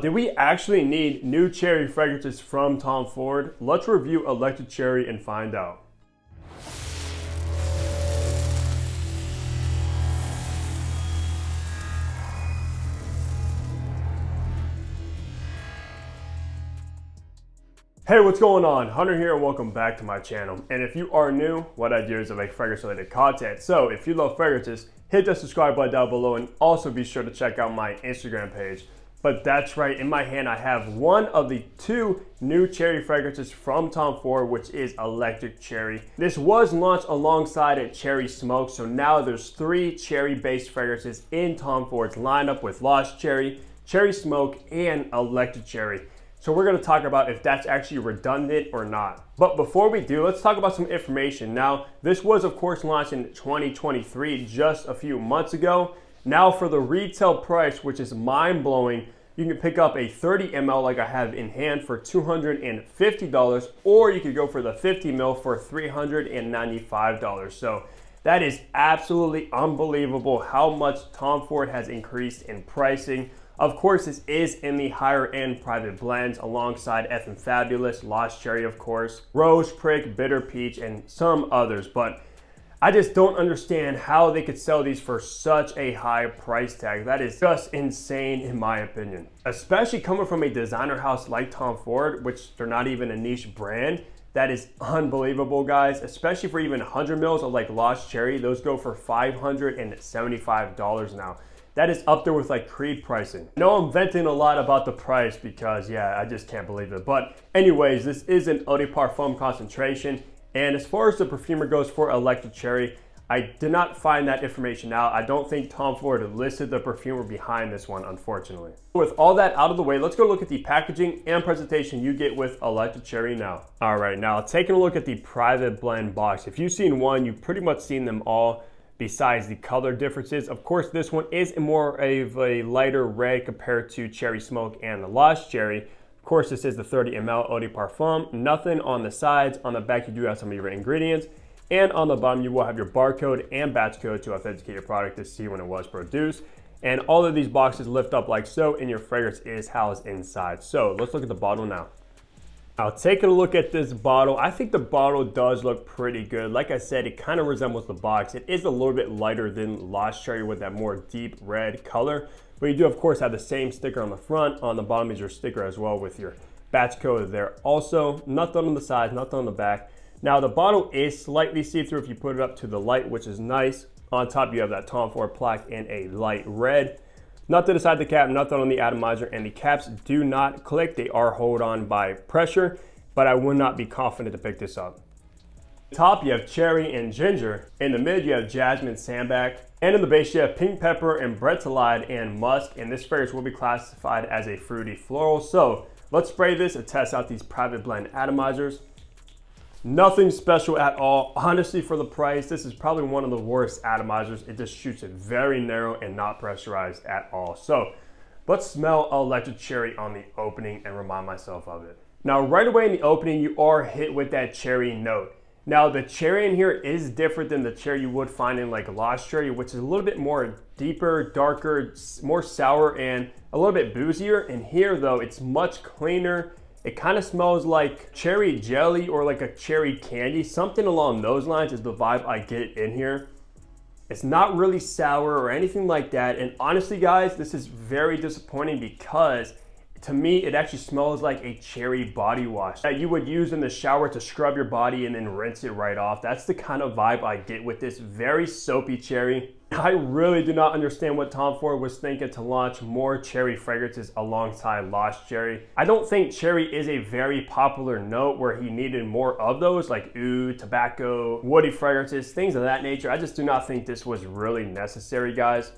Did we actually need new cherry fragrances from Tom Ford? Let's review Electric Cherry and find out. Hey, what's going on? Hunter here and welcome back to my channel. And if you are new, what I do is I make fragrance related content. So if you love fragrances, hit that subscribe button down below and also be sure to check out my Instagram page. But that's right, in my hand I have one of the two new cherry fragrances from Tom Ford, which is Electric Cherry. This was launched alongside a Cherry Smoke, so now there's three cherry-based fragrances in Tom Ford's lineup with Lost Cherry, Cherry Smoke, and Electric Cherry. So we're gonna talk about if that's actually redundant or not. But before we do, let's talk about some information. Now, this was of course launched in 2023, just a few months ago. Now for the retail price, which is mind-blowing, you can pick up a 30 ml like I have in hand for $250, or you could go for the 50 ml for $395. So that is absolutely unbelievable how much Tom Ford has increased in pricing. Of course, this is in the higher end private blends alongside FM Fabulous, Lost Cherry of course, Rose Prick, Bitter Peach, and some others. But I just don't understand how they could sell these for such a high price tag. That is just insane in my opinion. Especially coming from a designer house like Tom Ford, which they're not even a niche brand. That is unbelievable, guys, especially for even 100 mils of like Lost Cherry. Those go for $575 now. That is up there with like Creed pricing. I know I'm venting a lot about the price because yeah, I just can't believe it. But anyways, this is an eau de parfum concentration. And as far as the perfumer goes for Electric Cherry, I did not find that information out. I don't think Tom Ford listed the perfumer behind this one, unfortunately. With all that out of the way, let's go look at the packaging and presentation you get with Electric Cherry now. All right, now taking a look at the private blend box. If you've seen one, you've pretty much seen them all besides the color differences. Of course, this one is more of a lighter red compared to Cherry Smoke and the Lost Cherry. Of course, this is the 30 ml eau de parfum. Nothing on the sides. On the back, you do have some of your ingredients. And on the bottom, you will have your barcode and batch code to authenticate your product to see when it was produced. And all of these boxes lift up like so, and your fragrance is housed inside. So let's look at the bottle now. Now, taking a look at this bottle, I think the bottle does look pretty good. Like I said, it kind of resembles the box. It is a little bit lighter than Lost Cherry with that more deep red color. But you do, of course, have the same sticker on the front. On the bottom is your sticker as well with your batch code there. Also, nothing on the sides, nothing on the back. Now, the bottle is slightly see-through if you put it up to the light, which is nice. On top, you have that Tom Ford plaque in a light red. Nothing inside the cap, nothing on the atomizer, and the caps do not click. They are held on by pressure, but I would not be confident to pick this up. The top, you have cherry and ginger. In the mid, you have jasmine sandback. And in the base, you have pink pepper and brettolide and musk. And this fragrance will be classified as a fruity floral. So let's spray this and test out these private blend atomizers. Nothing special at all. Honestly, for the price, this is probably one of the worst atomizers. It just shoots it very narrow and not pressurized at all. So let's smell Electric Cherry on the opening and remind myself of it. Now, right away in the opening, you are hit with that cherry note. Now, the cherry in here is different than the cherry you would find in like Lost Cherry, which is a little bit more deeper, darker, more sour, and a little bit boozier. And here, though, it's much cleaner. It kind of smells like cherry jelly or like a cherry candy. Something along those lines is the vibe I get in here. It's not really sour or anything like that. And honestly, guys, this is very disappointing because to me, it actually smells like a cherry body wash that you would use in the shower to scrub your body and then rinse it right off. That's the kind of vibe I get with this very soapy cherry. I really do not understand what Tom Ford was thinking to launch more cherry fragrances alongside Lost Cherry. I don't think cherry is a very popular note where he needed more of those, like oud, tobacco, woody fragrances, things of that nature. I just do not think this was really necessary, guys.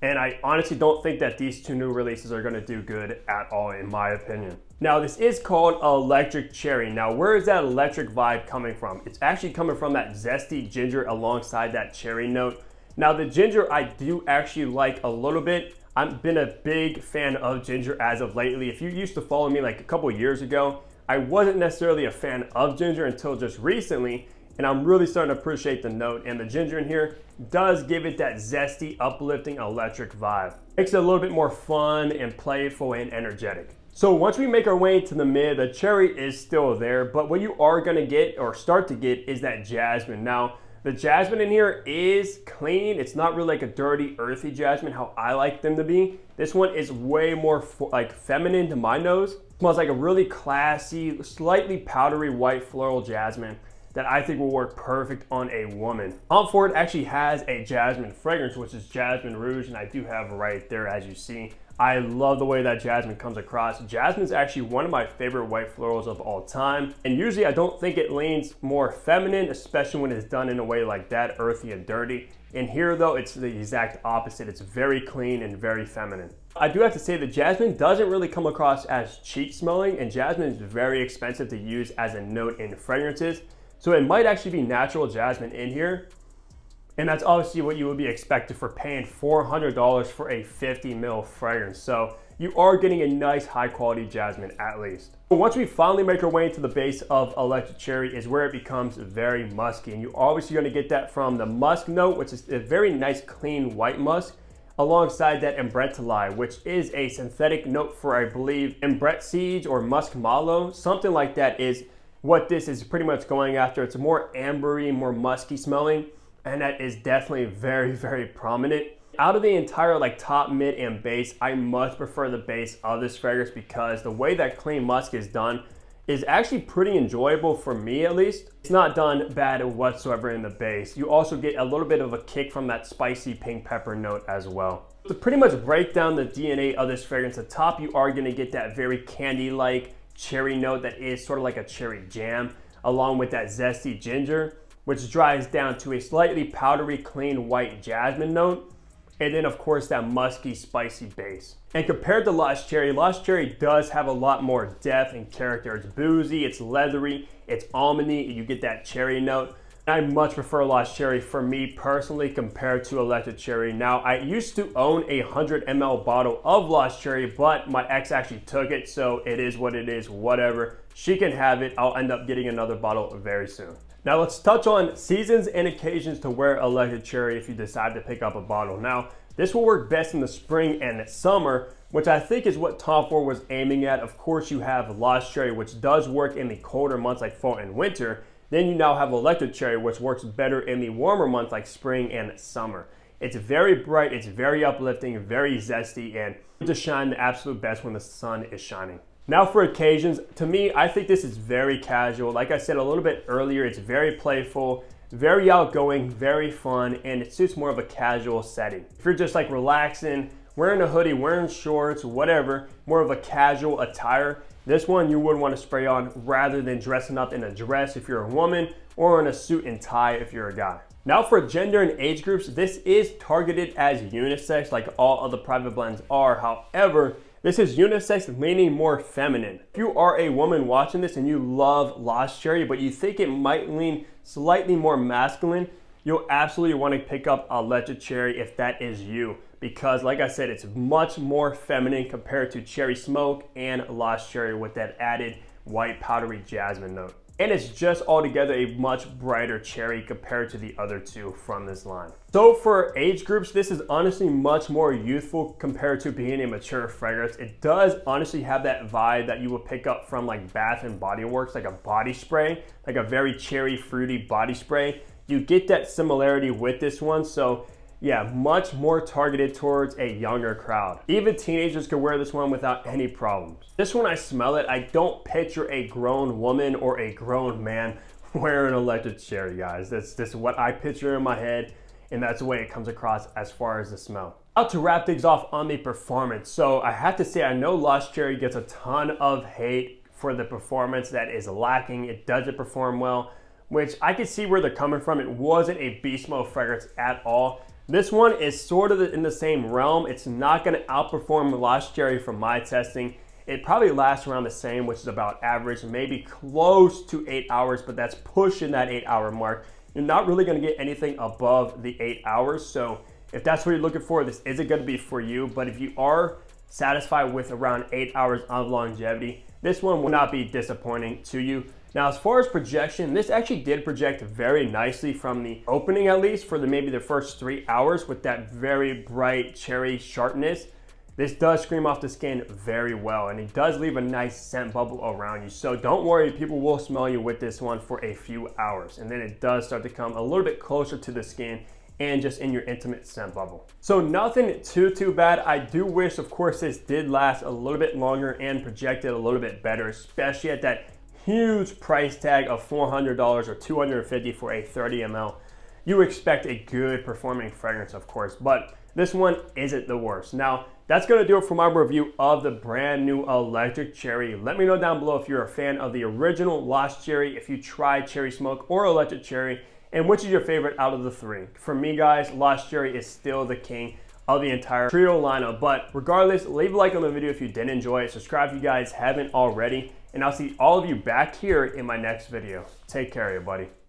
And I honestly don't think that these two new releases are gonna do good at all, in my opinion. Now, this is called Electric Cherry. Now, where is that electric vibe coming from? It's actually coming from that zesty ginger alongside that cherry note. Now, the ginger I do actually like a little bit. I've been a big fan of ginger as of lately. If you used to follow me like a couple years ago, I wasn't necessarily a fan of ginger until just recently. and I'm really starting to appreciate the note, and the ginger in here does give it that zesty, uplifting, electric vibe. Makes it a little bit more fun and playful and energetic. So once we make our way into the mid, the cherry is still there, but what you are gonna get or start to get is that jasmine. Now, the jasmine in here is clean. It's not really like a dirty, earthy jasmine, how I like them to be. This one is way more like feminine to my nose. It smells like a really classy, slightly powdery white floral jasmine that I think will work perfect on a woman. Tom Ford actually has a jasmine fragrance, which is Jasmine Rouge, and I do have right there, as you see. I love the way that jasmine comes across. Jasmine is actually one of my favorite white florals of all time. And usually I don't think it leans more feminine, especially when it's done in a way like that, earthy and dirty. In here though, it's the exact opposite. It's very clean and very feminine. I do have to say that jasmine doesn't really come across as cheap smelling, and jasmine is very expensive to use as a note in fragrances. So it might actually be natural jasmine in here. And that's obviously what you would be expected for paying $400 for a 50 ml fragrance. So you are getting a nice high quality jasmine at least. But once we finally make our way into the base of electric cherry is where it becomes very musky. And you're obviously going to get that from the musk note, which is a very nice clean white musk, alongside that embretellai, which is a synthetic note for, I believe, embret seeds or musk mallow, something like that is what this is pretty much going after. It's more ambery, more musky smelling. And that is definitely very, very prominent. Out of the entire like top, mid, and base, I much prefer the base of this fragrance because the way that clean musk is done is actually pretty enjoyable for me at least. It's not done bad whatsoever in the base. You also get a little bit of a kick from that spicy pink pepper note as well. To pretty much break down the DNA of this fragrance, at the top you are gonna get that very candy-like cherry note that is sort of like a cherry jam, along with that zesty ginger, which dries down to a slightly powdery, clean white jasmine note. And then of course that musky, spicy base. And compared to Lost Cherry does have a lot more depth and character. It's boozy, it's leathery, it's almondy, you get that cherry note. I much prefer Lost Cherry for me personally compared to Electric Cherry. Now, I used to own a 100 ml bottle of Lost Cherry, but my ex actually took it, so it is what it is, whatever. She can have it. I'll end up getting another bottle very soon. Now let's touch on seasons and occasions to wear Electric Cherry if you decide to pick up a bottle. Now, this will work best in the spring and summer, which I think is what Tom Ford was aiming at. Of course, you have Lost Cherry, which does work in the colder months like fall and winter. Then you now have Electric Cherry, which works better in the warmer months like spring and summer. It's very bright, it's very uplifting, very zesty, and to shine the absolute best when the sun is shining. Now for occasions, to me, I think this is very casual. Like I said a little bit earlier, it's very playful, very outgoing, very fun, and it suits more of a casual setting. If you're just like relaxing, wearing a hoodie, wearing shorts, whatever, more of a casual attire, this one you would want to spray on rather than dressing up in a dress if you're a woman or in a suit and tie if you're a guy. Now for gender and age groups, this is targeted as unisex like all other private blends are. However, this is unisex leaning more feminine. If you are a woman watching this and you love Lost Cherry, but you think it might lean slightly more masculine, you'll absolutely want to pick up Electric Cherry if that is you. Because like I said, it's much more feminine compared to Cherry Smoke and Lost Cherry with that added white powdery jasmine note. And it's just altogether a much brighter cherry compared to the other two from this line. So for age groups, this is honestly much more youthful compared to being a mature fragrance. It does honestly have that vibe that you would pick up from like Bath and Body Works, like a body spray, like a very cherry fruity body spray. You get that similarity with this one. So yeah, much more targeted towards a younger crowd. Even teenagers can wear this one without any problems. This one, I smell it, I don't picture a grown woman or a grown man wearing Electric Cherry, guys. That's just what I picture in my head, and that's the way it comes across as far as the smell. Now to wrap things off on the performance. So I have to say, I know Lost Cherry gets a ton of hate for the performance that is lacking. It doesn't perform well, which I can see where they're coming from. It wasn't a beast mode fragrance at all. This one is sort of in the same realm. It's not going to outperform Lost Cherry from my testing. It probably lasts around the same, which is about average, maybe close to 8 hours, but that's pushing that 8 hour mark. You're not really going to get anything above the 8 hours. So if that's what you're looking for, this isn't going to be for you. But if you are satisfied with around 8 hours of longevity, this one will not be disappointing to you. Now, as far as projection, this actually did project very nicely from the opening, at least for maybe the first 3 hours, with that very bright cherry sharpness. This does scream off the skin very well, and it does leave a nice scent bubble around you. So don't worry, people will smell you with this one for a few hours, and then it does start to come a little bit closer to the skin and just in your intimate scent bubble. So nothing too bad. I do wish, of course, this did last a little bit longer and projected a little bit better, especially at that huge price tag of $400 or $250 for a 30 ml. You expect a good performing fragrance, of course, but this one isn't the worst. Now, that's gonna do it for my review of the brand new electric cherry. Let me know down below if you're a fan of the original lost cherry, if you tried cherry smoke or electric cherry, and which is your favorite out of the three. For me, guys, lost cherry is still the king of the entire trio lineup. But regardless, leave a like on the video if you did enjoy it. Subscribe if you guys haven't already, and I'll see all of you back here in my next video. Take care, everybody.